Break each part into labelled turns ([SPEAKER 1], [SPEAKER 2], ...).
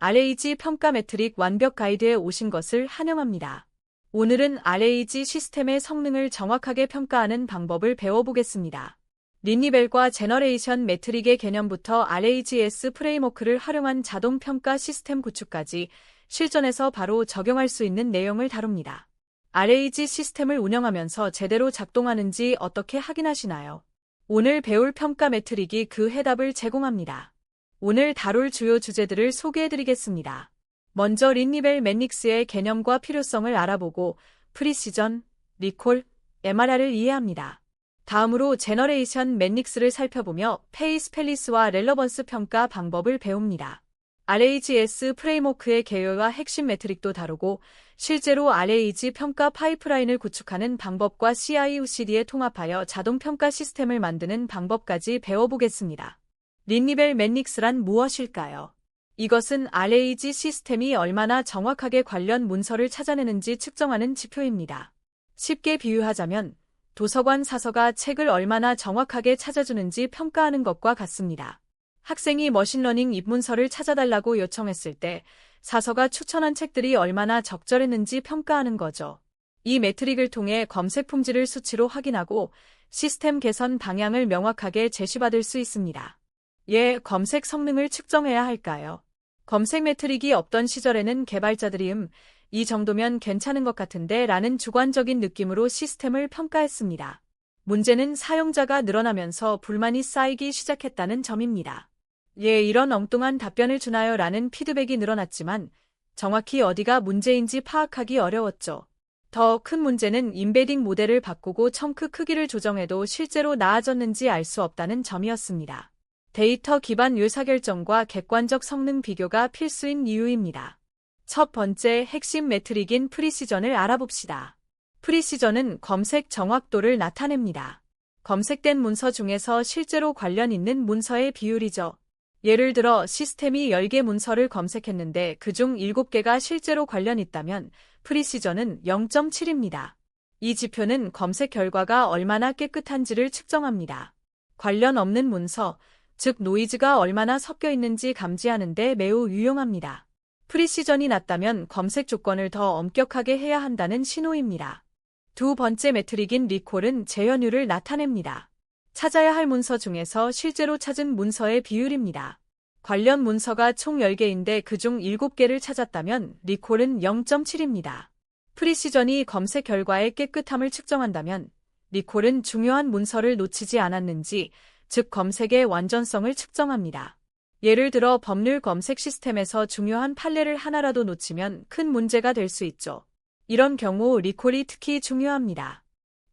[SPEAKER 1] RAG 평가 매트릭 완벽 가이드에 오신 것을 환영합니다. 오늘은 RAG 시스템의 성능을 정확하게 평가하는 방법을 배워보겠습니다. 린니벨과 제너레이션 매트릭의 개념부터 RAGS 프레임워크를 활용한 자동 평가 시스템 구축까지 실전에서 바로 적용할 수 있는 내용을 다룹니다. RAG 시스템을 운영하면서 제대로 작동하는지 어떻게 확인하시나요? 오늘 배울 평가 매트릭이 그 해답을 제공합니다. 오늘 다룰 주요 주제들을 소개해드리겠습니다. 먼저 린니벨 매닉스의 개념과 필요성을 알아보고 프리시전, 리콜, MRR을 이해합니다. 다음으로 제너레이션 매닉스를 살펴보며 페이스 팰리스와 렐러번스 평가 방법을 배웁니다. RAGS 프레임워크의 개요와 핵심 매트릭도 다루고 실제로 RAG 평가 파이프라인을 구축하는 방법과 CI/CD에 통합하여 자동 평가 시스템을 만드는 방법까지 배워보겠습니다. 린니벨 매닉스란 무엇일까요? 이것은 RAG 시스템이 얼마나 정확하게 관련 문서를 찾아내는지 측정하는 지표입니다. 쉽게 비유하자면 도서관 사서가 책을 얼마나 정확하게 찾아주는지 평가하는 것과 같습니다. 학생이 머신러닝 입문서를 찾아달라고 요청했을 때 사서가 추천한 책들이 얼마나 적절했는지 평가하는 거죠. 이 매트릭을 통해 검색 품질을 수치로 확인하고 시스템 개선 방향을 명확하게 제시받을 수 있습니다. 검색 성능을 측정해야 할까요? 검색 매트릭이 없던 시절에는 개발자들이 이 정도면 괜찮은 것 같은데 라는 주관적인 느낌으로 시스템을 평가했습니다. 문제는 사용자가 늘어나면서 불만이 쌓이기 시작했다는 점입니다. 이런 엉뚱한 답변을 주나요? 라는 피드백이 늘어났지만 정확히 어디가 문제인지 파악하기 어려웠죠. 더 큰 문제는 임베딩 모델을 바꾸고 청크 크기를 조정해도 실제로 나아졌는지 알 수 없다는 점이었습니다. 데이터 기반 의사결정과 객관적 성능 비교가 필수인 이유입니다. 첫 번째 핵심 매트릭인 프리시전을 알아봅시다. 프리시전은 검색 정확도를 나타냅니다. 검색된 문서 중에서 실제로 관련 있는 문서의 비율이죠. 예를 들어 시스템이 10개 문서를 검색했는데 그중 7개가 실제로 관련 있다면 프리시전은 0.7입니다. 이 지표는 검색 결과가 얼마나 깨끗한지를 측정합니다. 관련 없는 문서, 즉 노이즈가 얼마나 섞여 있는지 감지하는 데 매우 유용합니다. 프리시전이 낮다면 검색 조건을 더 엄격하게 해야 한다는 신호입니다. 두 번째 매트릭인 리콜은 재현율을 나타냅니다. 찾아야 할 문서 중에서 실제로 찾은 문서의 비율입니다. 관련 문서가 총 10개인데 그중 7개를 찾았다면 리콜은 0.7입니다. 프리시전이 검색 결과의 깨끗함을 측정한다면 리콜은 중요한 문서를 놓치지 않았는지, 즉 검색의 완전성을 측정합니다. 예를 들어 법률 검색 시스템에서 중요한 판례를 하나라도 놓치면 큰 문제가 될 수 있죠. 이런 경우 리콜이 특히 중요합니다.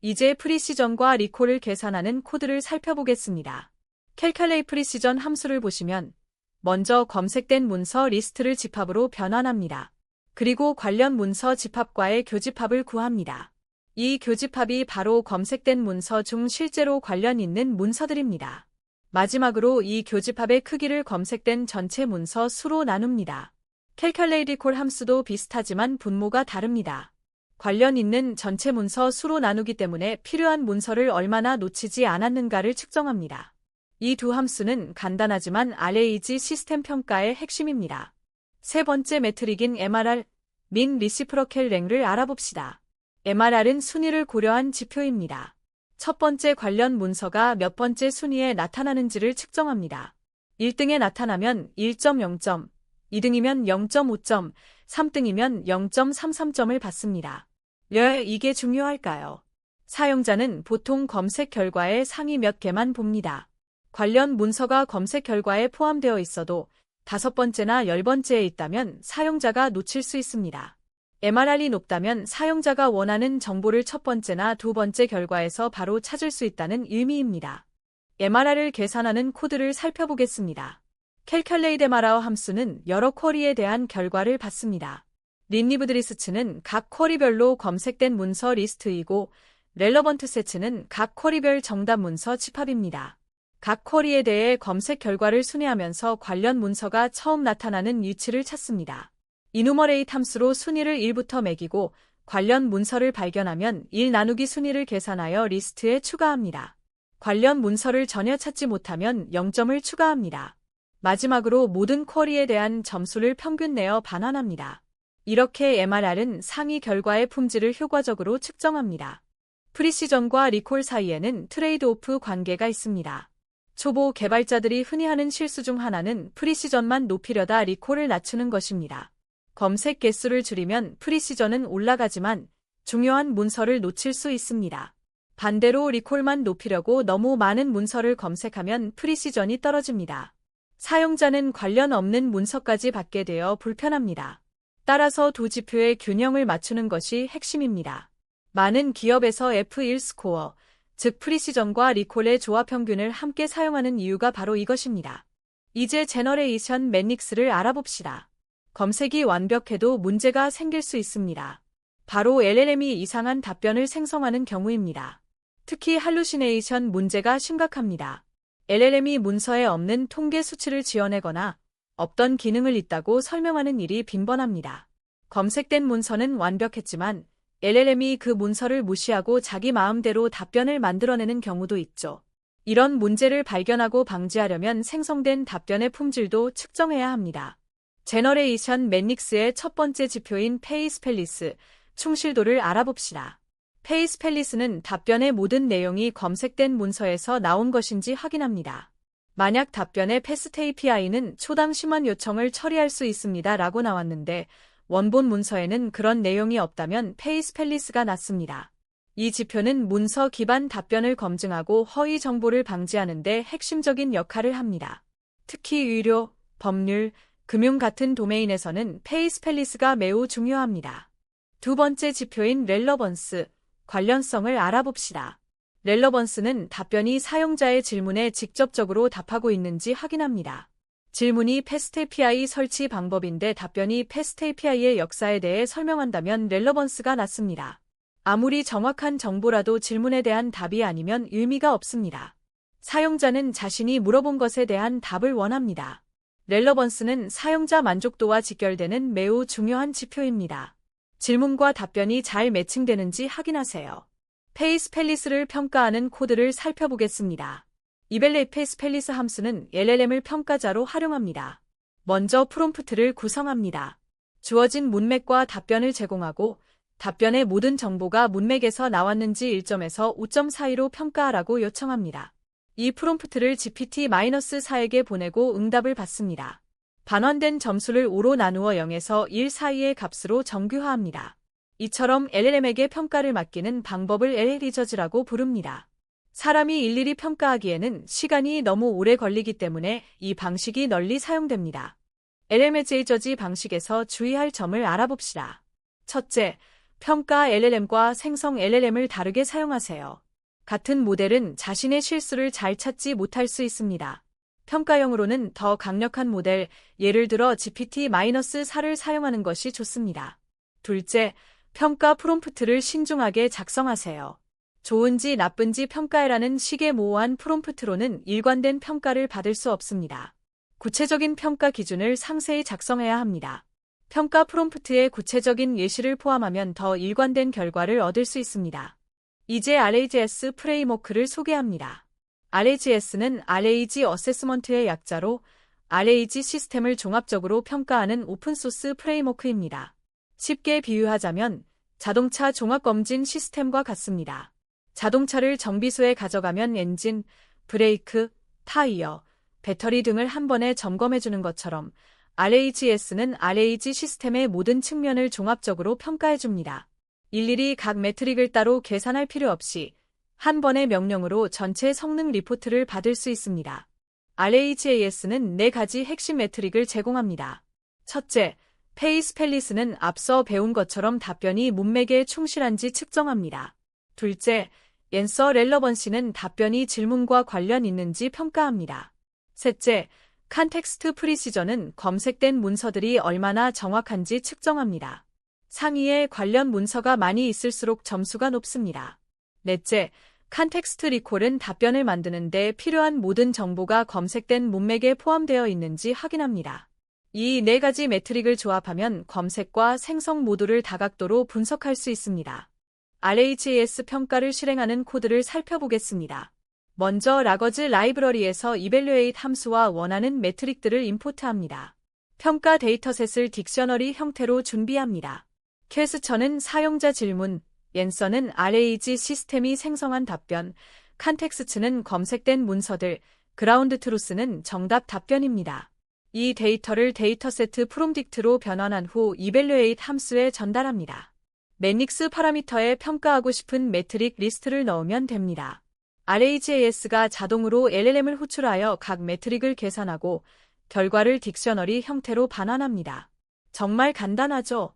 [SPEAKER 1] 이제 프리시전과 리콜을 계산하는 코드를 살펴보겠습니다. 캘칼레이 프리시전 함수를 보시면 먼저 검색된 문서 리스트를 집합으로 변환합니다. 그리고 관련 문서 집합과의 교집합을 구합니다. 이 교집합이 바로 검색된 문서 중 실제로 관련 있는 문서들입니다. 마지막으로 이 교집합의 크기를 검색된 전체 문서 수로 나눕니다. 캘칼레이 리콜 함수도 비슷하지만 분모가 다릅니다. 관련 있는 전체 문서 수로 나누기 때문에 필요한 문서를 얼마나 놓치지 않았는가를 측정합니다. 이 두 함수는 간단하지만 RAG 시스템 평가의 핵심입니다. 세 번째 매트릭인 MRR, 민 리시프로켈 랭을 알아봅시다. MRR은 순위를 고려한 지표입니다. 첫 번째 관련 문서가 몇 번째 순위에 나타나는지를 측정합니다. 1등에 나타나면 1.0점, 2등이면 0.5점, 3등이면 0.33점을 받습니다. 왜 이게 중요할까요? 사용자는 보통 검색 결과의 상위 몇 개만 봅니다. 관련 문서가 검색 결과에 포함되어 있어도 5번째나 10번째에 있다면 사용자가 놓칠 수 있습니다. MRR이 높다면 사용자가 원하는 정보를 첫 번째나 두 번째 결과에서 바로 찾을 수 있다는 의미입니다. MRR을 계산하는 코드를 살펴보겠습니다. 캘칼레이트 MRR 함수는 여러 쿼리에 대한 결과를 받습니다. 린리브드 리스트는 각 쿼리별로 검색된 문서 리스트이고 렐러번트 세츠는 각 쿼리별 정답 문서 집합입니다. 각 쿼리에 대해 검색 결과를 순회하면서 관련 문서가 처음 나타나는 위치를 찾습니다. 이누머레이트 함수로 순위를 1부터 매기고 관련 문서를 발견하면 1 나누기 순위를 계산하여 리스트에 추가합니다. 관련 문서를 전혀 찾지 못하면 0점을 추가합니다. 마지막으로 모든 쿼리에 대한 점수를 평균 내어 반환합니다. 이렇게 MRR은 상위 결과의 품질을 효과적으로 측정합니다. 프리시전과 리콜 사이에는 트레이드오프 관계가 있습니다. 초보 개발자들이 흔히 하는 실수 중 하나는 프리시전만 높이려다 리콜을 낮추는 것입니다. 검색 개수를 줄이면 프리시전은 올라가지만 중요한 문서를 놓칠 수 있습니다. 반대로 리콜만 높이려고 너무 많은 문서를 검색하면 프리시전이 떨어집니다. 사용자는 관련 없는 문서까지 받게 되어 불편합니다. 따라서 두 지표의 균형을 맞추는 것이 핵심입니다. 많은 기업에서 F1 스코어, 즉 프리시전과 리콜의 조합 평균을 함께 사용하는 이유가 바로 이것입니다. 이제 제너레이션 매닉스를 알아봅시다. 검색이 완벽해도 문제가 생길 수 있습니다. 바로 LLM이 이상한 답변을 생성하는 경우입니다. 특히 할루시네이션 문제가 심각합니다. LLM이 문서에 없는 통계 수치를 지어내거나 없던 기능을 있다고 설명하는 일이 빈번합니다. 검색된 문서는 완벽했지만 LLM이 그 문서를 무시하고 자기 마음대로 답변을 만들어내는 경우도 있죠. 이런 문제를 발견하고 방지하려면 생성된 답변의 품질도 측정해야 합니다. 제너레이션 매닉스의 첫 번째 지표인 페이스펠리스, 충실도를 알아봅시다. 페이스펠리스는 답변의 모든 내용이 검색된 문서에서 나온 것인지 확인합니다. 만약 답변의 패스트 API는 초당 10만 요청을 처리할 수 있습니다 라고 나왔는데 원본 문서에는 그런 내용이 없다면 페이스펠리스가 낮습니다. 이 지표는 문서 기반 답변을 검증하고 허위 정보를 방지하는 데 핵심적인 역할을 합니다. 특히 의료, 법률, 금융 같은 도메인에서는 페이스펠리스가 매우 중요합니다. 두 번째 지표인 렐러번스, 관련성을 알아봅시다. 렐러번스는 답변이 사용자의 질문에 직접적으로 답하고 있는지 확인합니다. 질문이 패스트 API 설치 방법인데 답변이 패스트 API의 역사에 대해 설명한다면 렐러번스가 낮습니다. 아무리 정확한 정보라도 질문에 대한 답이 아니면 의미가 없습니다. 사용자는 자신이 물어본 것에 대한 답을 원합니다. 렐러번스는 사용자 만족도와 직결되는 매우 중요한 지표입니다. 질문과 답변이 잘 매칭되는지 확인하세요. 페이스펠리스를 평가하는 코드를 살펴보겠습니다. 이벨레 페이스펠리스 함수는 LLM을 평가자로 활용합니다. 먼저 프롬프트를 구성합니다. 주어진 문맥과 답변을 제공하고 답변의 모든 정보가 문맥에서 나왔는지 1점에서 5점 사이로 평가하라고 요청합니다. 이 프롬프트를 GPT-4에게 보내고 응답을 받습니다. 반환된 점수를 5로 나누어 0에서 1 사이의 값으로 정규화합니다. 이처럼 LLM에게 평가를 맡기는 방법을 LL리저즈라고 부릅니다. 사람이 일일이 평가하기에는 시간이 너무 오래 걸리기 때문에 이 방식이 널리 사용됩니다. LL리저즈 방식에서 주의할 점을 알아봅시다. 첫째, 평가 LLM과 생성 LLM을 다르게 사용하세요. 같은 모델은 자신의 실수를 잘 찾지 못할 수 있습니다. 평가형으로는 더 강력한 모델, 예를 들어 GPT-4를 사용하는 것이 좋습니다. 둘째, 평가 프롬프트를 신중하게 작성하세요. 좋은지 나쁜지 평가해라는 식의 모호한 프롬프트로는 일관된 평가를 받을 수 없습니다. 구체적인 평가 기준을 상세히 작성해야 합니다. 평가 프롬프트에 구체적인 예시를 포함하면 더 일관된 결과를 얻을 수 있습니다. 이제 RAGS 프레임워크를 소개합니다. RAGS는 RAG 어세스먼트의 약자로 RAG 시스템을 종합적으로 평가하는 오픈소스 프레임워크입니다. 쉽게 비유하자면 자동차 종합검진 시스템과 같습니다. 자동차를 정비소에 가져가면 엔진, 브레이크, 타이어, 배터리 등을 한 번에 점검해주는 것처럼 RAGS는 RAG 시스템의 모든 측면을 종합적으로 평가해줍니다. 일일이 각 매트릭을 따로 계산할 필요 없이 한 번의 명령으로 전체 성능 리포트를 받을 수 있습니다. RAGAS는 4가지 핵심 매트릭을 제공합니다. 첫째, 페이스펠리스는 앞서 배운 것처럼 답변이 문맥에 충실한지 측정합니다. 둘째, 앤서 렐러번시는 답변이 질문과 관련 있는지 평가합니다. 셋째, 컨텍스트 프리시전은 검색된 문서들이 얼마나 정확한지 측정합니다. 상위에 관련 문서가 많이 있을수록 점수가 높습니다. 넷째, 컨텍스트 리콜은 답변을 만드는 데 필요한 모든 정보가 검색된 문맥에 포함되어 있는지 확인합니다. 이 4가지 매트릭을 조합하면 검색과 생성 모두를 다각도로 분석할 수 있습니다. RAGS 평가를 실행하는 코드를 살펴보겠습니다. 먼저 라거즈 라이브러리에서 이벨루에이트 함수와 원하는 메트릭들을 임포트합니다. 평가 데이터셋을 딕셔너리 형태로 준비합니다. 퀘스처는 사용자 질문, 앤서는 RAG 시스템이 생성한 답변, 컨텍스트는 검색된 문서들, 그라운드 트루스는 정답 답변입니다. 이 데이터를 데이터세트 프롬딕트로 변환한 후 이벨루에이트 함수에 전달합니다. 매닉스 파라미터에 평가하고 싶은 메트릭 리스트를 넣으면 됩니다. RAGAS가 자동으로 LLM을 호출하여 각 메트릭을 계산하고 결과를 딕셔너리 형태로 반환합니다. 정말 간단하죠?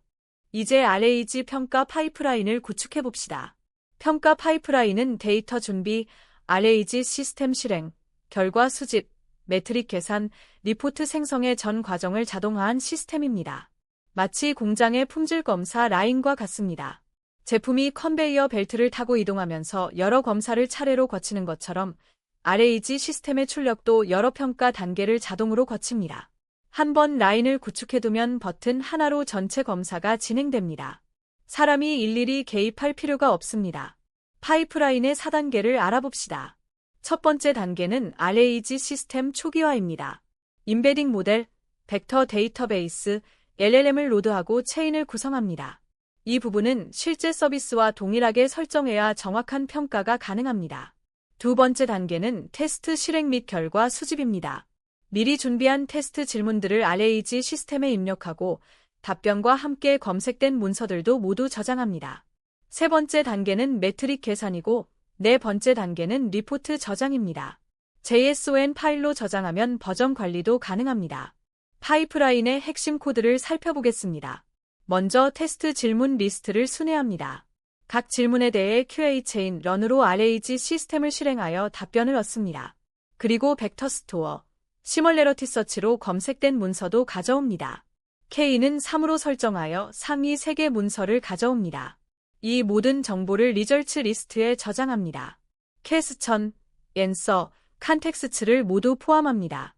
[SPEAKER 1] 이제 RAG 평가 파이프라인을 구축해봅시다. 평가 파이프라인은 데이터 준비, RAG 시스템 실행, 결과 수집, 메트릭 계산, 리포트 생성의 전 과정을 자동화한 시스템입니다. 마치 공장의 품질 검사 라인과 같습니다. 제품이 컨베이어 벨트를 타고 이동하면서 여러 검사를 차례로 거치는 것처럼 RAG 시스템의 출력도 여러 평가 단계를 자동으로 거칩니다. 한번 라인을 구축해두면 버튼 하나로 전체 검사가 진행됩니다. 사람이 일일이 개입할 필요가 없습니다. 파이프라인의 4단계를 알아봅시다. 첫 번째 단계는 RAG 시스템 초기화입니다. 임베딩 모델, 벡터 데이터베이스, LLM을 로드하고 체인을 구성합니다. 이 부분은 실제 서비스와 동일하게 설정해야 정확한 평가가 가능합니다. 두 번째 단계는 테스트 실행 및 결과 수집입니다. 미리 준비한 테스트 질문들을 RAG 시스템에 입력하고 답변과 함께 검색된 문서들도 모두 저장합니다. 세 번째 단계는 메트릭 계산이고 네 번째 단계는 리포트 저장입니다. JSON 파일로 저장하면 버전 관리도 가능합니다. 파이프라인의 핵심 코드를 살펴보겠습니다. 먼저 테스트 질문 리스트를 순회합니다. 각 질문에 대해 QA 체인 런으로 RAG 시스템을 실행하여 답변을 얻습니다. 그리고 벡터 스토어, 시멀레러티 서치로 검색된 문서도 가져옵니다. K는 3으로 설정하여 상위 3개 문서를 가져옵니다. 이 모든 정보를 리절츠 리스트에 저장합니다. 퀘스천, 앤서, 컨텍스트를 모두 포함합니다.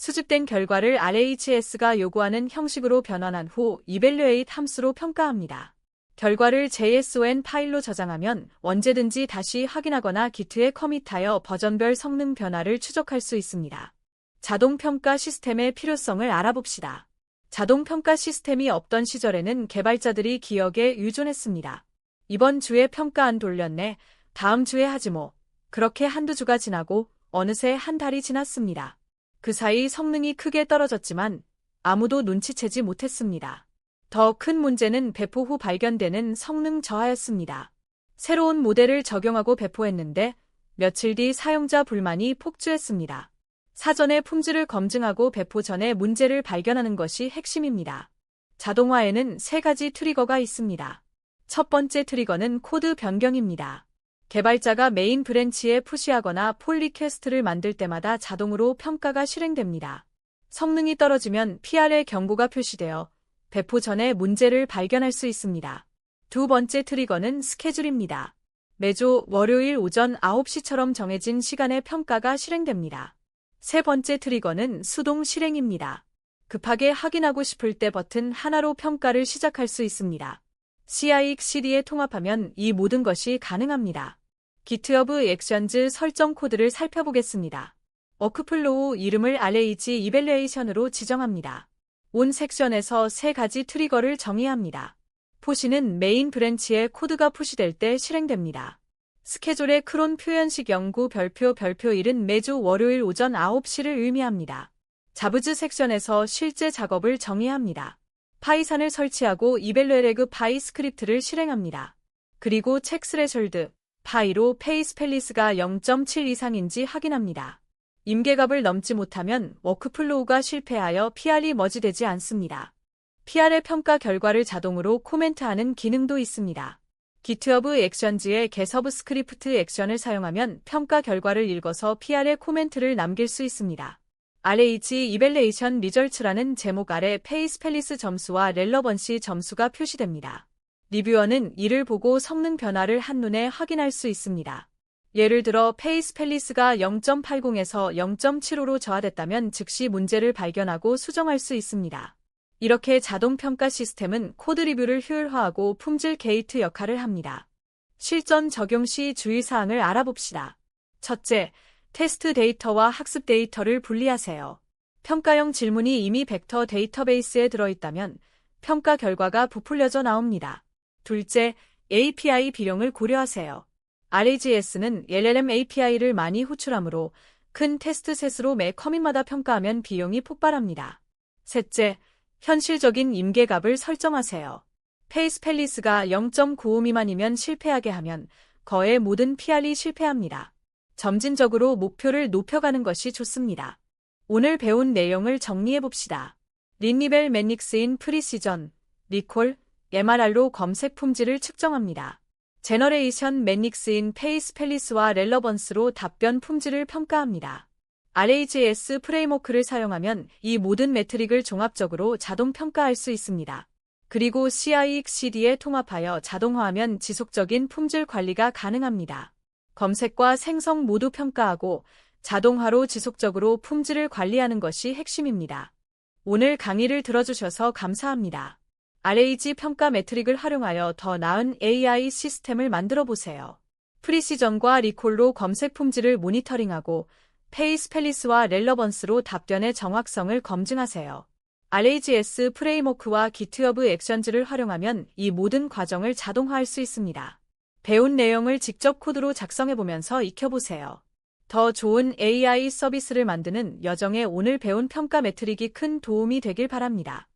[SPEAKER 1] 수집된 결과를 RAGS가 요구하는 형식으로 변환한 후 이벨루에이트 함수로 평가합니다. 결과를 JSON 파일로 저장하면 언제든지 다시 확인하거나 기트에 커밋하여 버전별 성능 변화를 추적할 수 있습니다. 자동평가 시스템의 필요성을 알아봅시다. 자동평가 시스템이 없던 시절에는 개발자들이 기억에 의존했습니다. 이번 주에 평가 안 돌렸네. 다음 주에 하지 뭐. 그렇게 한두 주가 지나고 어느새 한 달이 지났습니다. 그 사이 성능이 크게 떨어졌지만 아무도 눈치채지 못했습니다. 더 큰 문제는 배포 후 발견되는 성능 저하였습니다. 새로운 모델을 적용하고 배포했는데 며칠 뒤 사용자 불만이 폭주했습니다. 사전에 품질을 검증하고 배포 전에 문제를 발견하는 것이 핵심입니다. 자동화에는 3가지 트리거가 있습니다. 첫 번째 트리거는 코드 변경입니다. 개발자가 메인 브랜치에 푸시하거나 폴 리퀘스트를 만들 때마다 자동으로 평가가 실행됩니다. 성능이 떨어지면 PR의 경고가 표시되어 배포 전에 문제를 발견할 수 있습니다. 두 번째 트리거는 스케줄입니다. 매주 월요일 오전 9시처럼 정해진 시간에 평가가 실행됩니다. 세 번째 트리거는 수동 실행입니다. 급하게 확인하고 싶을 때 버튼 하나로 평가를 시작할 수 있습니다. CI/CD에 통합하면 이 모든 것이 가능합니다. GitHub 액션즈 설정 코드를 살펴보겠습니다. 워크플로우 이름을 RAG 이벨루에이션으로 지정합니다. 온 섹션에서 3가지 트리거를 정의합니다. 푸시는 메인 브랜치에 코드가 푸시될 때 실행됩니다. 스케줄의 크론 표현식 연구 별표 1은 매주 월요일 오전 9시를 의미합니다. 자브즈 섹션에서 실제 작업을 정의합니다. 파이썬을 설치하고 이벨루에레그 파이 스크립트를 실행합니다. 그리고 책 스레셜드, 파이로 페이스펠리스가 0.7 이상인지 확인합니다. 임계값을 넘지 못하면 워크플로우가 실패하여 PR이 머지되지 않습니다. PR의 평가 결과를 자동으로 코멘트하는 기능도 있습니다. GitHub 액션즈의 getSub 스크립트 액션을 사용하면 평가 결과를 읽어서 PR에 코멘트를 남길 수 있습니다. RAG 이벨레이션 리절츠라는 제목 아래 페이스펠리스 점수와 렐러번시 점수가 표시됩니다. 리뷰어는 이를 보고 성능 변화를 한눈에 확인할 수 있습니다. 예를 들어 페이스펠리스가 0.80에서 0.75로 저하됐다면 즉시 문제를 발견하고 수정할 수 있습니다. 이렇게 자동평가 시스템은 코드 리뷰를 효율화하고 품질 게이트 역할을 합니다. 실전 적용 시 주의사항을 알아봅시다. 첫째, 테스트 데이터와 학습 데이터를 분리하세요. 평가형 질문이 이미 벡터 데이터베이스에 들어있다면 평가 결과가 부풀려져 나옵니다. 둘째, API 비용을 고려하세요. RAGS는 LLM API를 많이 호출하므로 큰 테스트 셋으로 매 커밋마다 평가하면 비용이 폭발합니다. 셋째, 현실적인 임계값을 설정하세요. 페이스 팰리스가 0.95 미만이면 실패하게 하면 거의 모든 PR이 실패합니다. 점진적으로 목표를 높여가는 것이 좋습니다. 오늘 배운 내용을 정리해봅시다. 린니벨 매닉스인 프리시전, 리콜, MRR로 검색 품질을 측정합니다. 제너레이션 매닉스인 페이스 팰리스와 렐러번스로 답변 품질을 평가합니다. RAGS 프레임워크를 사용하면 이 모든 매트릭을 종합적으로 자동 평가할 수 있습니다. 그리고 CI/CD에 통합하여 자동화하면 지속적인 품질 관리가 가능합니다. 검색과 생성 모두 평가하고 자동화로 지속적으로 품질을 관리하는 것이 핵심입니다. 오늘 강의를 들어주셔서 감사합니다. RAG 평가 매트릭을 활용하여 더 나은 AI 시스템을 만들어 보세요. 프리시전과 리콜로 검색 품질을 모니터링하고 페이스 팰리스와 렐러번스로 답변의 정확성을 검증하세요. RAGS 프레임워크와 GitHub 액션즈를 활용하면 이 모든 과정을 자동화할 수 있습니다. 배운 내용을 직접 코드로 작성해보면서 익혀보세요. 더 좋은 AI 서비스를 만드는 여정에 오늘 배운 평가 매트릭이 큰 도움이 되길 바랍니다.